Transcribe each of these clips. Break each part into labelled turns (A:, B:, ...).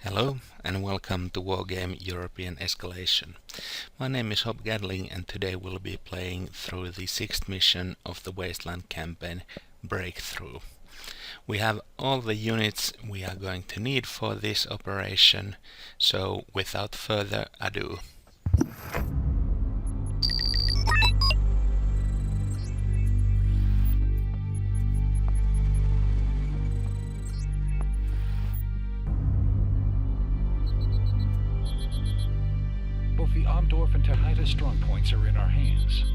A: Hello and welcome to Wargame European Escalation. My name is Hob Gadling and today we'll be playing through the 6th mission of the Wasteland campaign, Breakthrough. We have all the units we are going to need for this operation, so without further ado.
B: Both the Omdorf and Tahita strongpoints are in our hands.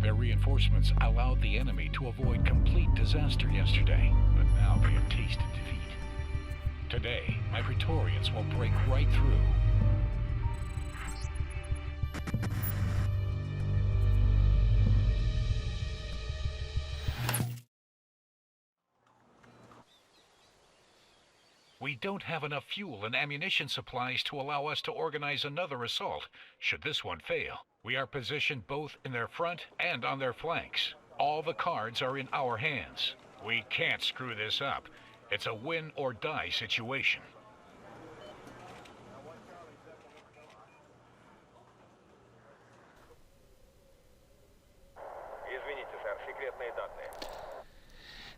B: Their reinforcements allowed the enemy to avoid complete disaster yesterday, but now they have tasted defeat. Today, my Praetorians will break right through. We don't have enough fuel and ammunition supplies to allow us to organize another assault, should this one fail. We are positioned both in their front and on their flanks. All the cards are in our hands. We can't screw this up. It's a win or die situation.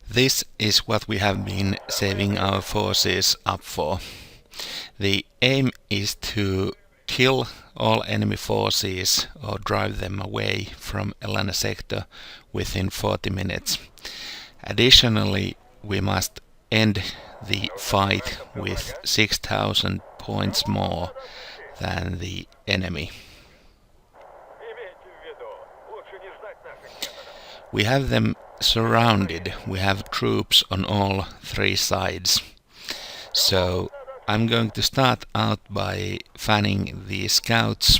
A: This is what we have been saving our forces up for. The aim is to kill all enemy forces or drive them away from Elena sector within 40 minutes. Additionally, we must end the fight with 6,000 points more than the enemy. We have them surrounded. We have troops on all three sides. So I'm going to start out by fanning the scouts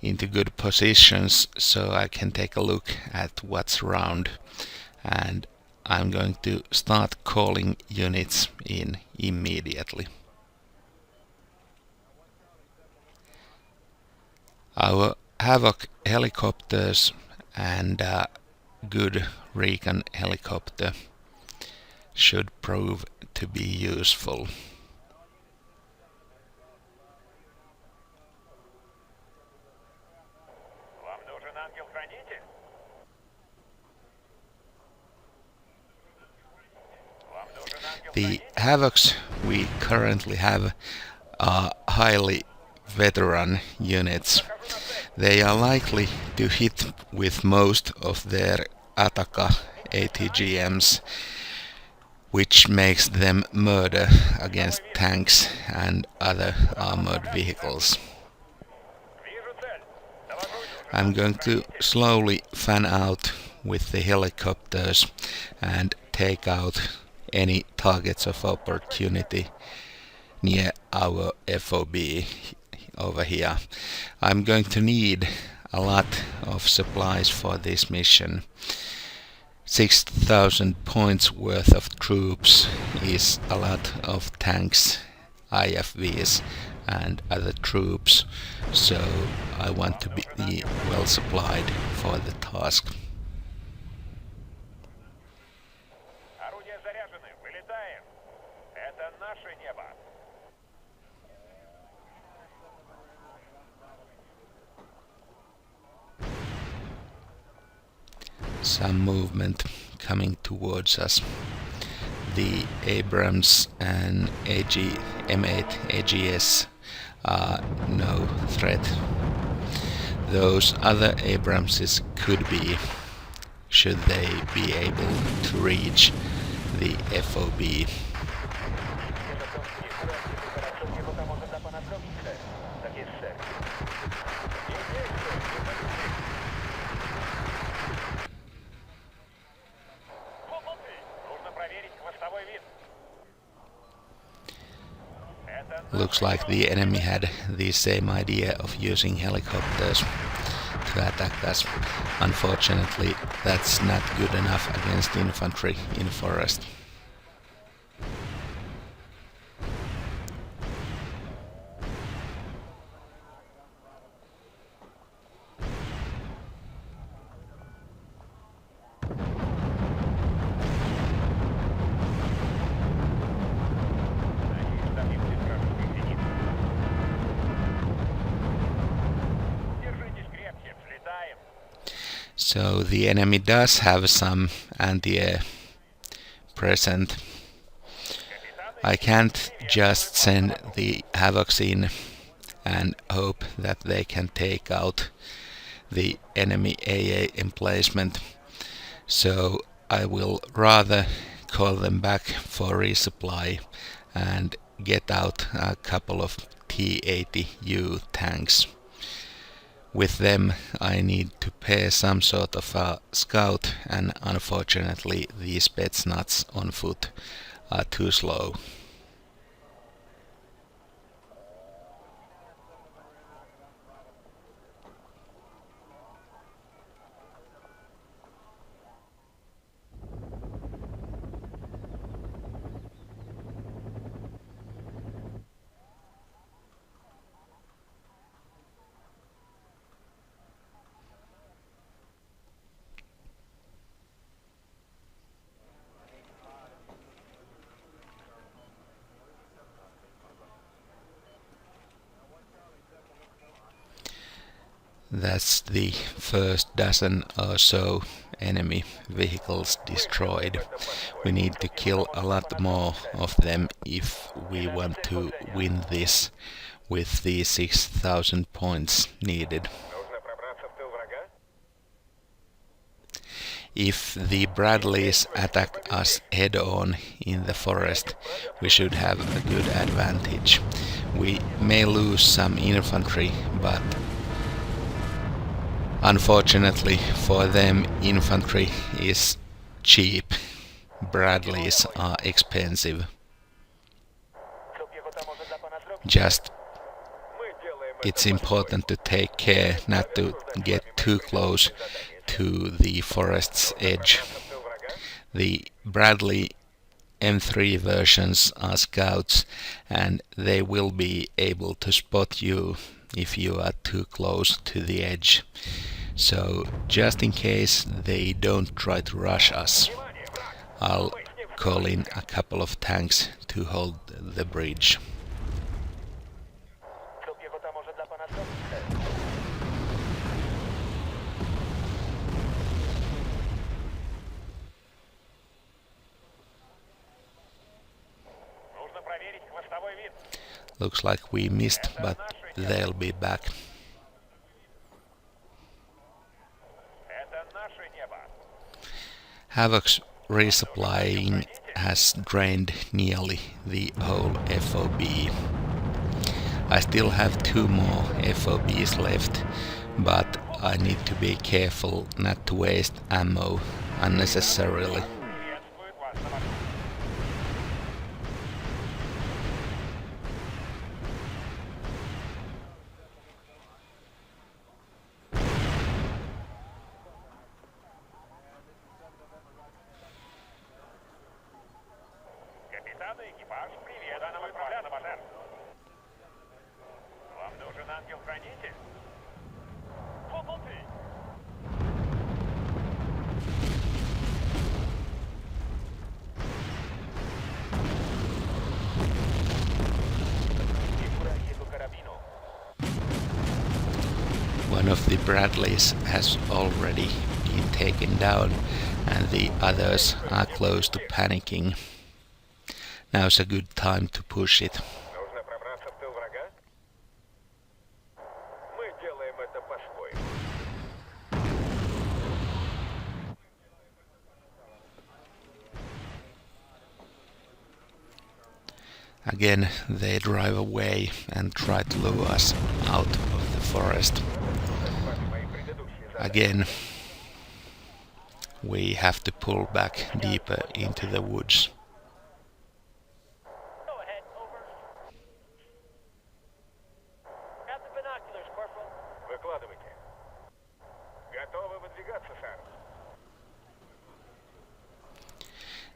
A: into good positions so I can take a look at what's around, and I'm going to start calling units in immediately. Our Havoc helicopters and good recon helicopter should prove to be useful. The Havocs we currently have are highly veteran units. They are likely to hit with most of their Ataka ATGMs, which makes them murder against tanks and other armored vehicles. I'm going to slowly fan out with the helicopters and take out any targets of opportunity near our FOB over here. I'm going to need a lot of supplies for this mission. 6,000 points worth of troops is a lot of tanks, IFVs and other troops, so I want to be well supplied for the task. Some movement coming towards us. The Abrams and M8 AGS are no threat. Those other Abramses could be, should they be able to reach the FOB. Looks like the enemy had the same idea of using helicopters to attack us. Unfortunately, that's not good enough against infantry in forest. So the enemy does have some anti-air present. I can't just send the Havocs in and hope that they can take out the enemy AA emplacement. So I will rather call them back for resupply and get out a couple of T-80U tanks. With them I need to pair some sort of a scout, and unfortunately these Spetsnaz on foot are too slow. That's the first dozen or so enemy vehicles destroyed. We need to kill a lot more of them if we want to win this with the 6,000 points needed. If the Bradleys attack us head on in the forest, we should have a good advantage. We may lose some infantry, but unfortunately for them, infantry is cheap. Bradleys are expensive. Just it's important to take care not to get too close to the forest's edge. The Bradley M3 versions are scouts, and they will be able to spot you if you are too close to the edge. So just in case they don't try to rush us, I'll call in a couple of tanks to hold the bridge. Looks like we missed, but they'll be back. Havoc's resupplying has drained nearly the whole FOB. I still have 2 more FOBs left, but I need to be careful not to waste ammo unnecessarily. One of the Bradleys has already been taken down, and the others are close to panicking. Now's a good time to push it. Again, they drive away and try to lure us out of the forest. Again, we have to pull back deeper into the woods.
C: Go ahead, over. Grab the binoculars, Corporal.
D: Выкладывайте. Готовы выдвигаться, сэр.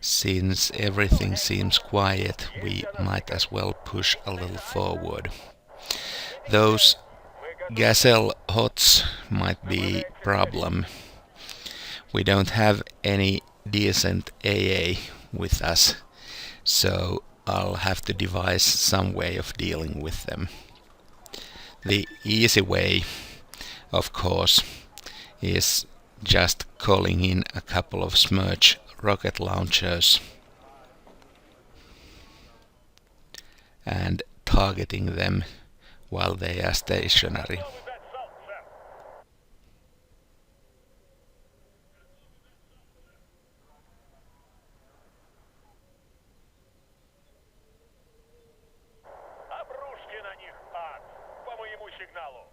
A: Since everything seems quiet, we might as well push a little forward. Those Gazelle HOTS might be a problem. We don't have any decent AA with us, so I'll have to devise some way of dealing with them. The easy way, of course, is just calling in a couple of Smerch rocket launchers and targeting them while they are stationary.
D: Готовы дать залп, сэр. Обрушьте на них, ад, по моему сигналу.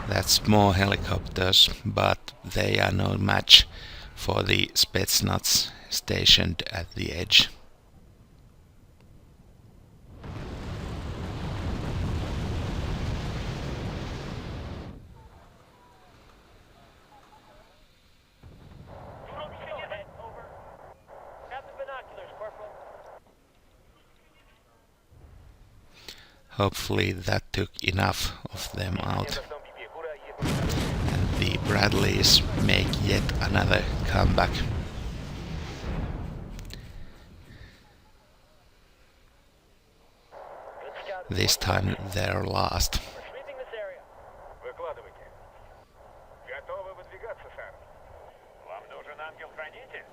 A: That's more helicopters, but they are no match for the Spetsnaz stationed at the edge.
C: Go ahead, over. Have the binoculars, Corporal.
A: Hopefully that took enough of them out.
D: Местном пипе, кура, есть.
A: And the Bradleys make yet another comeback.
C: Good scout.
A: This time they're last.
C: We're sweeping this area.
D: Выкладывайте. Готовы выдвигаться, сэр. Вам нужен ангел-хранитель?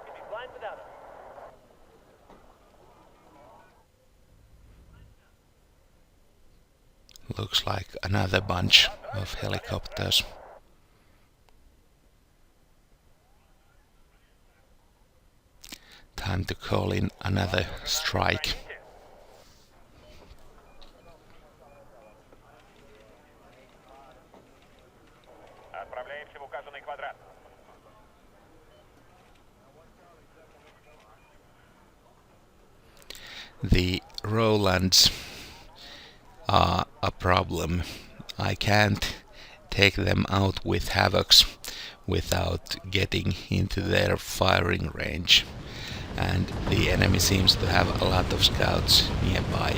C: We'd be blind without us.
A: Looks like another bunch of helicopters. Time to call in another strike.
D: Отправляемся в указанный квадрат.
A: The Rolands are a problem. I can't take them out with Havocs without getting into their firing range. And the enemy seems to have a lot of scouts nearby.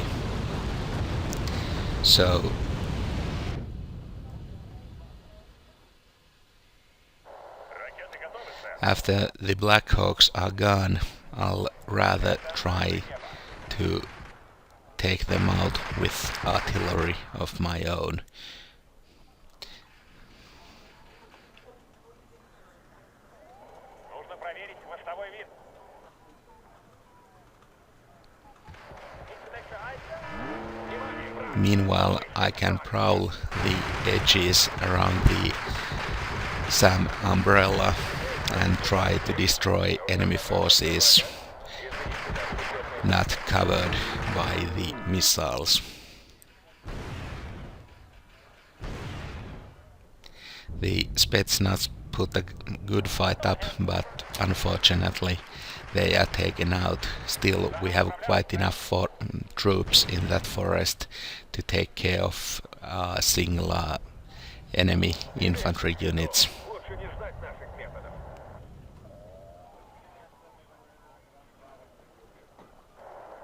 A: So
D: Ракеты готовы, сэр.
A: after the Black Hawks are gone, I'll rather try to take them out with artillery of my own.
D: Нужно проверить хвостовой винт.
C: Need some extra eyes, sir?
A: Meanwhile, I can prowl the edges around the SAM umbrella and try to destroy enemy forces not covered by the missiles. The Spetsnaz put a good fight up, but unfortunately they are taken out. Still, we have quite enough troops in that forest to take care of single enemy infantry units.
D: Лучше не ждать наших методов.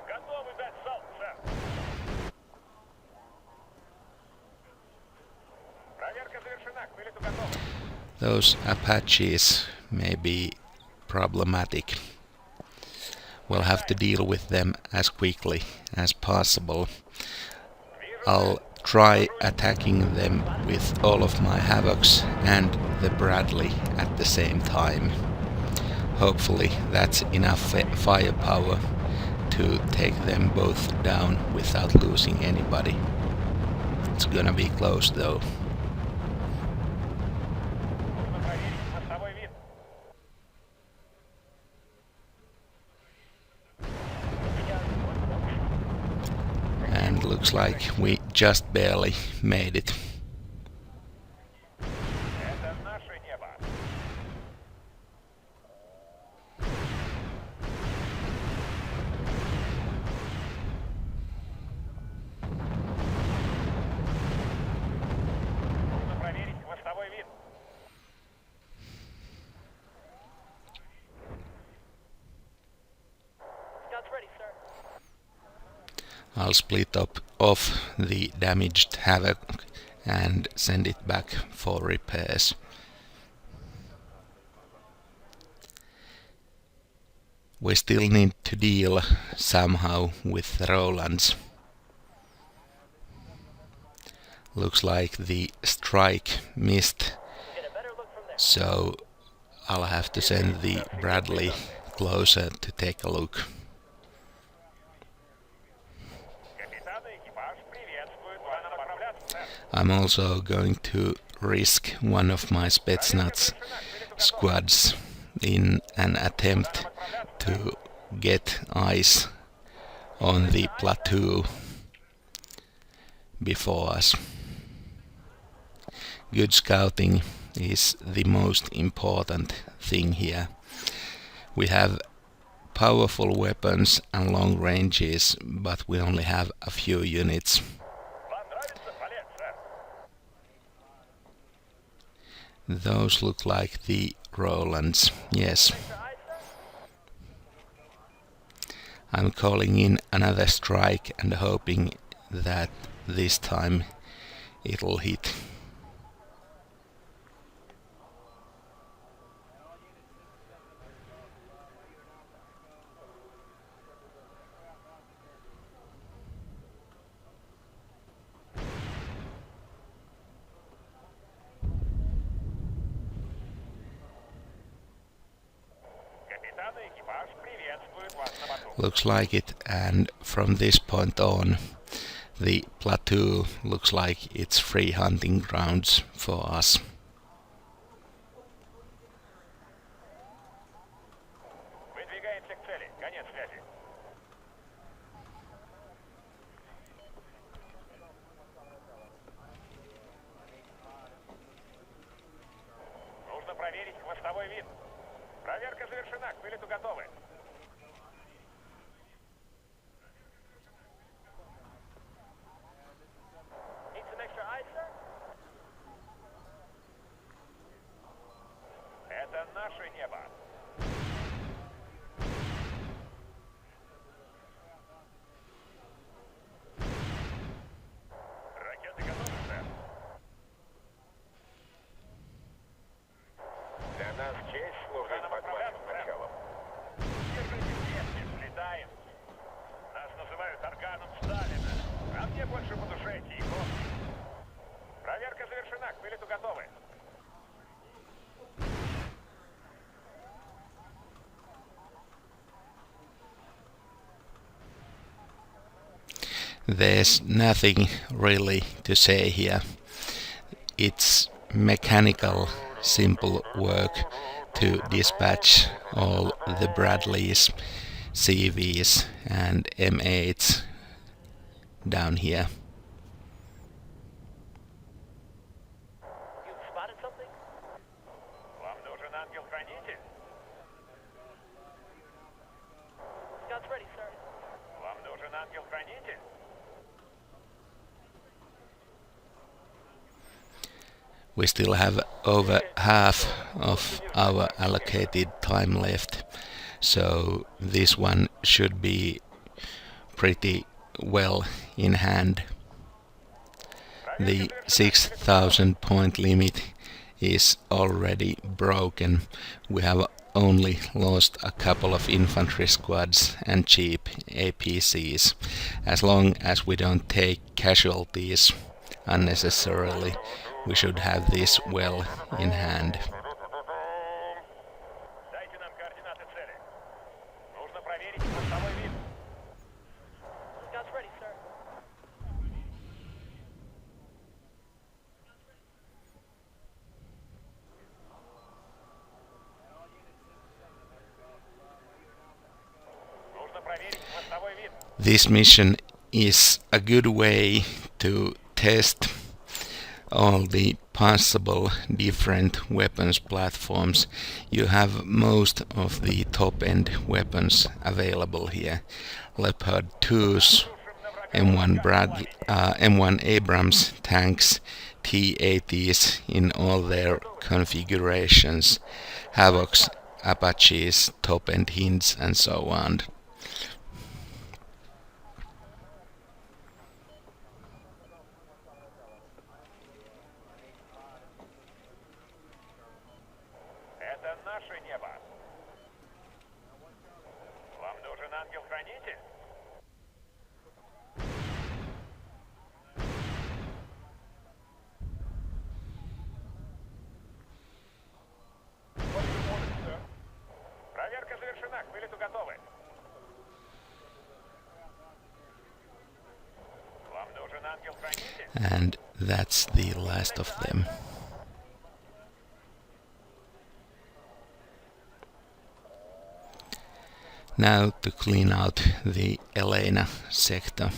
D: Готовы дать залп, сэр. Проверка завершена. К вылету готовы.
A: Those Apaches may be problematic. We'll have to deal with them as quickly as possible. I'll try attacking them with all of my Havocs and the Bradley at the same time. Hopefully that's enough firepower to take them both down without losing anybody. It's gonna be close though.
D: Нужно проверить хвостовой винт.
A: And looks like we just barely made it.
D: Это наше небо. Нужно проверить хвостовой винт.
C: Scouts ready, sir.
A: I'll split up off the damaged Havoc and send it back for repairs. We still need to deal somehow with the Rolands. Looks like the strike missed,
C: Get a better look from there.
A: so I'll have to send the Bradley closer to take a look.
D: Капитан и экипаж приветствуют вас направляться, сэр.
A: I'm also going to risk one of my Spetsnaz squads in an attempt to get eyes on the plateau before us. Good scouting is the most important thing here. We have powerful weapons and long ranges, but we only have a few units.
D: Вам нравится балет, сэр?
A: Those look like the Rolands, yes. I'm calling in another strike and hoping that this time it'll hit.
D: Капитан и экипаж приветствуют вас на борту.
A: Looks like it, and from this point on, the plateau looks like it's free hunting grounds for us.
D: Выдвигаемся к цели. Конец связи. Нужно проверить хвостовой вид. Проверка завершена. К вылету готовы.
C: Need some extra eyes, sir?
D: Это наше небо. Ракеты готовы, сэр. Для нас честь служить под вашим началом. Держите крепче, взлетаем. Нас называют органом Сталина. А мне больше по душе Чайковский. Проверка завершена. К вылету готовы.
A: There's nothing really to say here. It's mechanical, simple work to dispatch all the Bradleys, CVs and M8s down here.
C: You've spotted something?
D: Вам нужен ангел-хранитель?
C: Scouts ready, sir.
D: Вам нужен ангел-хранитель?
A: We still have over half of our allocated time left, so this one should be pretty well in hand. The 6,000 point limit is already broken. We have only lost a couple of infantry squads and cheap APCs. As long as we don't take casualties unnecessarily, we should have this well in hand.
D: Дайте нам координаты цели. Нужно проверить хвостовой вид.
C: Scouts ready, sir.
D: Нужно проверить хвостовой вид.
A: This mission is a good way to test all the possible different weapons platforms. You have most of the top-end weapons available here. Leopard 2s, M1 Abrams tanks, T-80s in all their configurations, Havocs, Apaches, top-end Hinds and so on.
D: наше небо. Вам нужен ангел-хранитель? Проверка завершена, к вылету готовы. Вам нужен ангел-хранитель?
A: And that's the last of them. Now to clean out the Elena sector.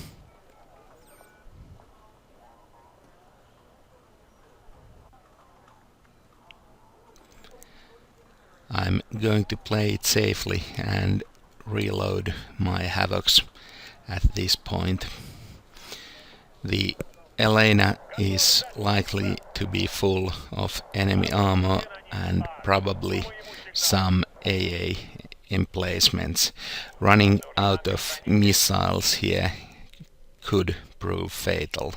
A: I'm going to play it safely and reload my Havocs at this point. The Elena is likely to be full of enemy armor and probably some AA emplacements. Running out of missiles here could prove fatal.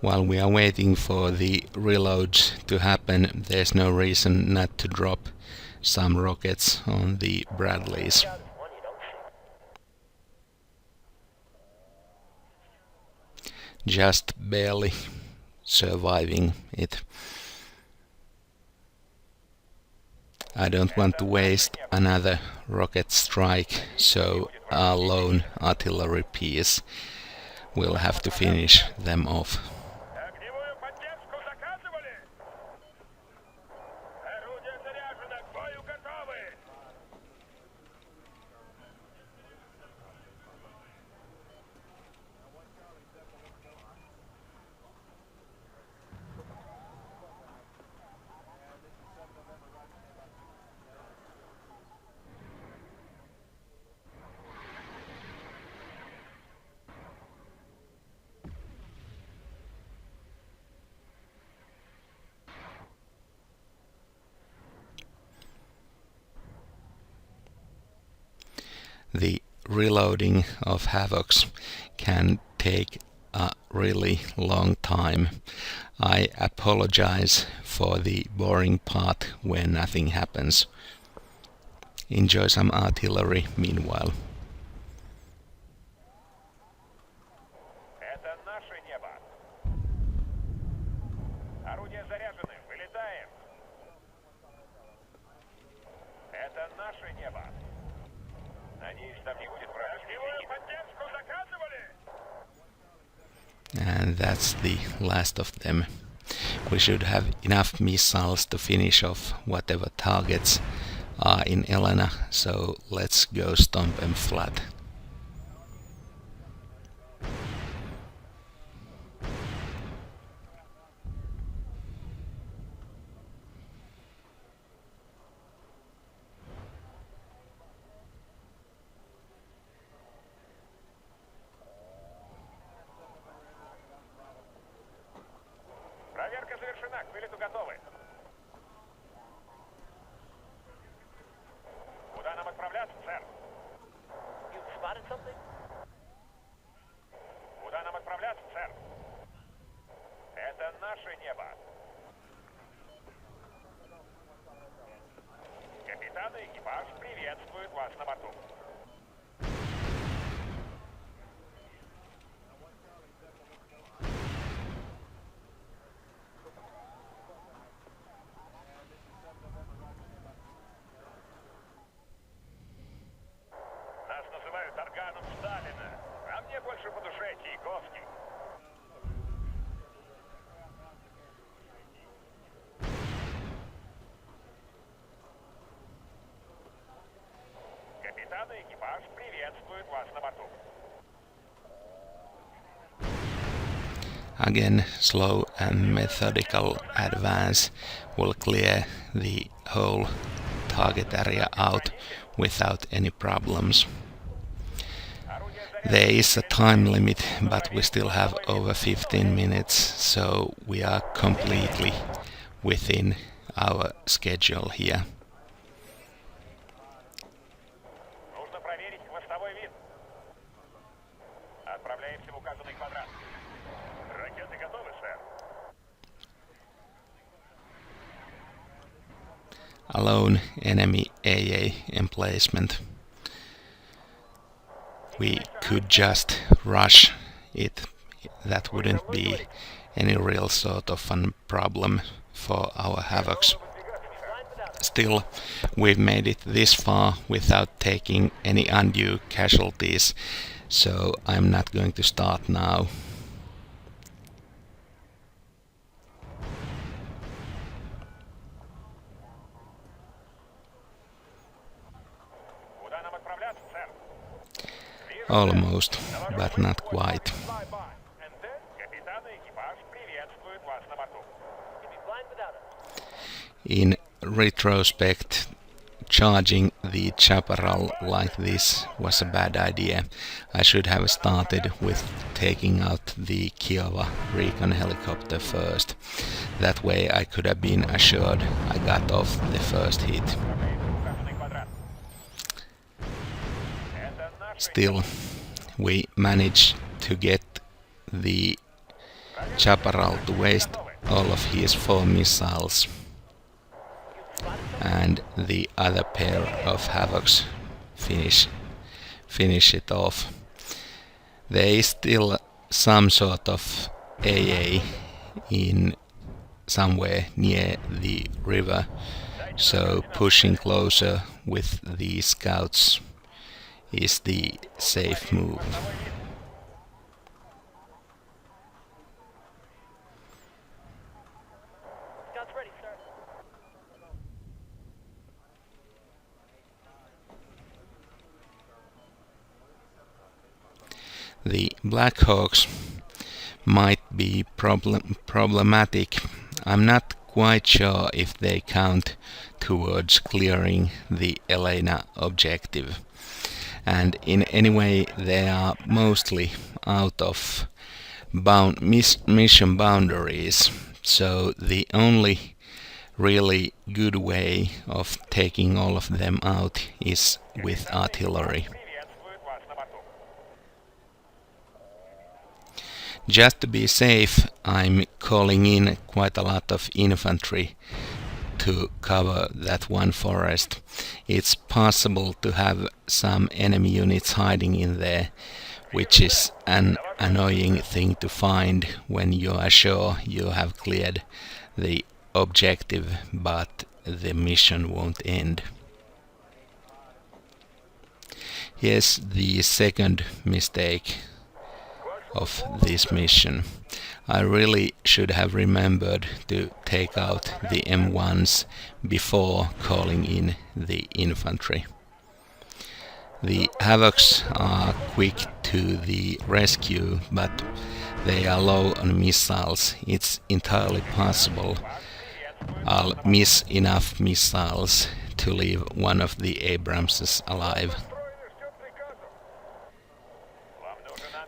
A: While we are waiting for the reloads to happen, there's no reason not to drop some rockets on the Bradleys. Just barely surviving it. I don't want to waste another rocket strike, so our lone artillery piece will have to finish them off.
D: Огневую поддержку заказывали? Орудие заряжено, к бою готовы!
A: The reloading of Havocs can take a really long time. I apologize for the boring part where nothing happens. Enjoy some artillery meanwhile.
D: Это наше небо. Орудия заряжены, вылетаем. Это наше небо. Надеюсь, там не будет врага. Огневую поддержку заказывали?
A: And that's the last of them. We should have enough missiles to finish off whatever targets are in Elena, so let's go stomp them flat.
D: Проверка завершена, к вылету готовы. Куда нам отправляться, сэр?
C: You spotted something?
D: Куда нам отправляться, сэр? Это наше небо. Капитан и экипаж приветствуют вас на борту. Нас называют органом Сталина, а мне больше по душе Чайковский. Капитан и экипаж приветствуют вас на борту.
A: Again, slow and methodical advance will clear the whole target area out without any problems. There is a time limit, but we still have over 15 minutes, so we are completely within our schedule here.
D: Нужно проверить хвостовой винт. Отправляемся в указанный квадрат. Ракеты готовы, сэр.
A: Alone enemy AA emplacement. We could just rush it. That wouldn't be any real sort of fun problem for our Havocs. Still, we've made it this far without taking any undue casualties, so I'm not going to start now.
D: Куда нам отправляться, сэр?
A: Almost, but not quite.
D: Капитан и экипаж приветствуют вас на борту.
C: You'd be flying without us.
A: In retrospect, charging the chaparral like this was a bad idea. I should have started with taking out the Kiowa recon helicopter first. That way I could have been assured I got off the first hit.
D: Указанный квадрат.
A: Still, we managed to get the chaparral to waste all of his 4 missiles, and the other pair of Havocs finish it off. There is still some sort of AA in somewhere near the river, so pushing closer with the scouts is the safe move.
C: Scouts ready, sir.
A: The Black Hawks might be problematic. I'm not quite sure if they count towards clearing the Elena objective. And in any way they are mostly out of mission boundaries, so the only really good way of taking all of them out is with artillery.
D: Приветствуют вас на борту.
A: Just to be safe, I'm calling in quite a lot of infantry to cover that one forest. It's possible to have some enemy units hiding in there, which is an annoying thing to find when you are sure you have cleared the objective, but the mission won't end. Here's the second mistake of this mission. I really should have remembered to take out the M1s before calling in the infantry. The Havocs are quick to the rescue, but they are low on missiles. It's entirely possible I'll miss enough missiles to leave one of the Abramses alive.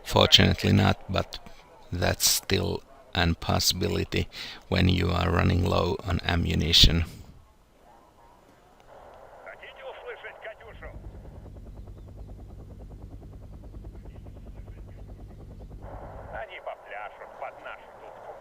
A: Fortunately not, but that's still an possibility when you are running low on ammunition.
D: Хотите услышать Катюшу? Они попляшут под нашу дудку.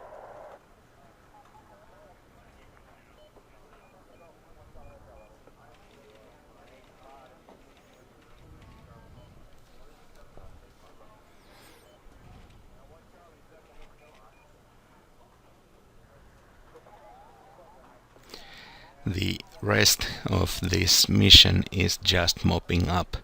A: The rest of this mission is just mopping up.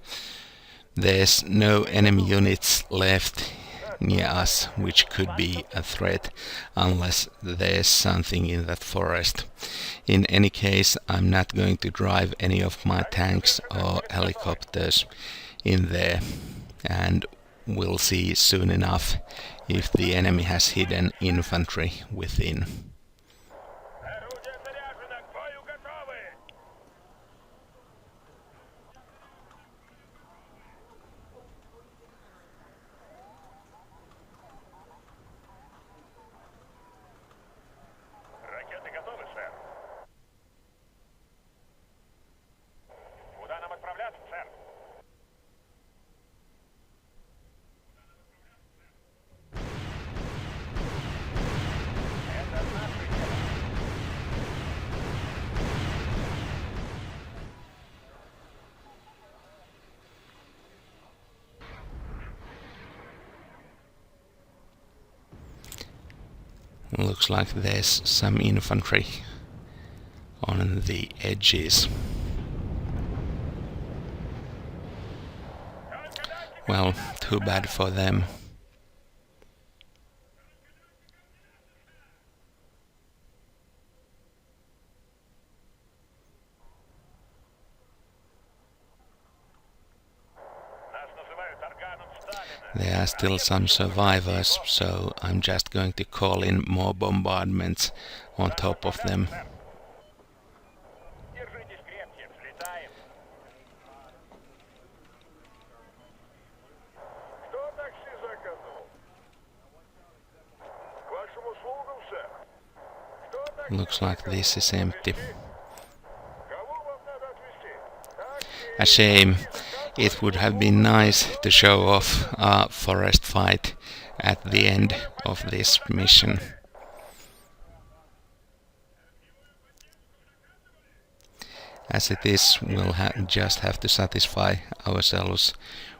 A: There's no enemy units left near us which could be a threat unless there's something in that forest. In any case, I'm not going to drive any of my tanks or helicopters in there, and we'll see soon enough if the enemy has hidden infantry within.
D: Орудие заряжено, к бою готовы! Ракеты готовы, сэр. Куда нам отправляться, сэр?
A: Looks like there's some infantry on the edges. Well, too bad for them.
D: Нас называют органом Сталина.
A: There are still some survivors, so I'm just going to call in more bombardments on top of them.
D: Держитесь крепче, взлетаем. Кто такси заказывал? К вашим услугам, сэр. Кто такси
A: Looks like this is empty.
D: Кого вам надо отвезти?
A: A shame. It would have been nice to show off a forest fight at the end of this mission. As it is, we'll just have to satisfy ourselves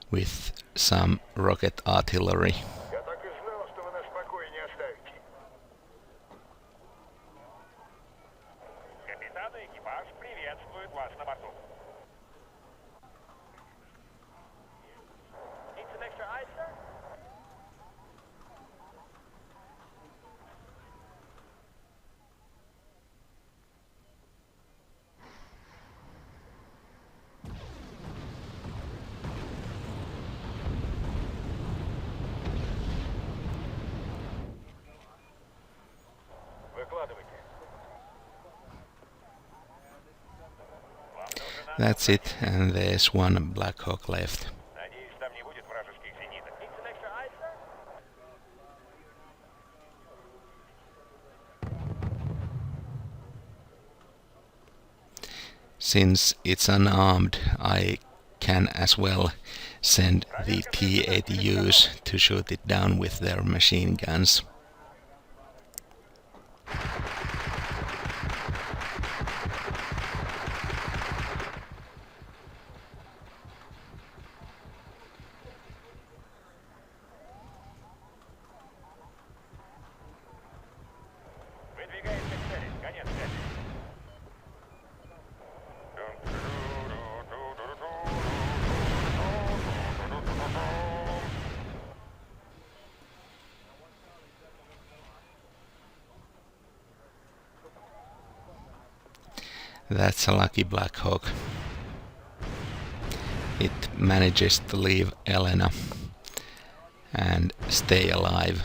A: with some rocket artillery.
D: Я так и знал, что вы нас в покое не оставите. Капитан и экипаж приветствуют вас на борту.
C: Need some extra ice, sir?
D: Выкладывайте.
A: That's it, and there's one Black Hawk left.
D: Надеюсь, там не будет вражеских зениток.
C: Need some extra ice, sir?
A: Since it's unarmed, I can as well send the T-80Us to shoot it down with their machine guns.
D: Выдвигаемся к цели. Конец связи.
A: That's a lucky Black Hawk. It manages to leave Elena and stay alive.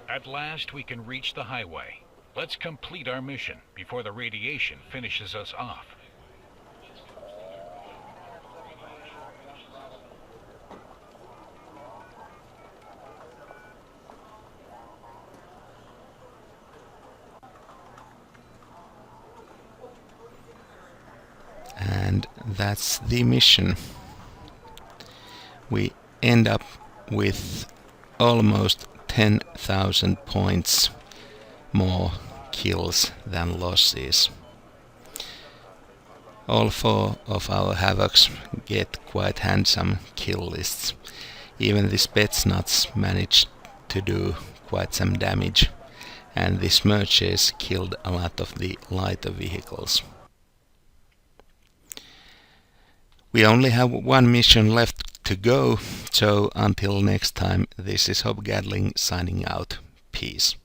B: At last we can reach the highway. Let's complete our mission before the radiation finishes us off.
A: And that's the mission. We end up with almost 10,000 points more kills than losses. All four of our Havocs get quite handsome kill lists. Even the Spetsnaz managed to do quite some damage, and the Smerches killed a lot of the lighter vehicles. We only have one mission left to go, so until next time, this is Hob Gadling signing out. Peace.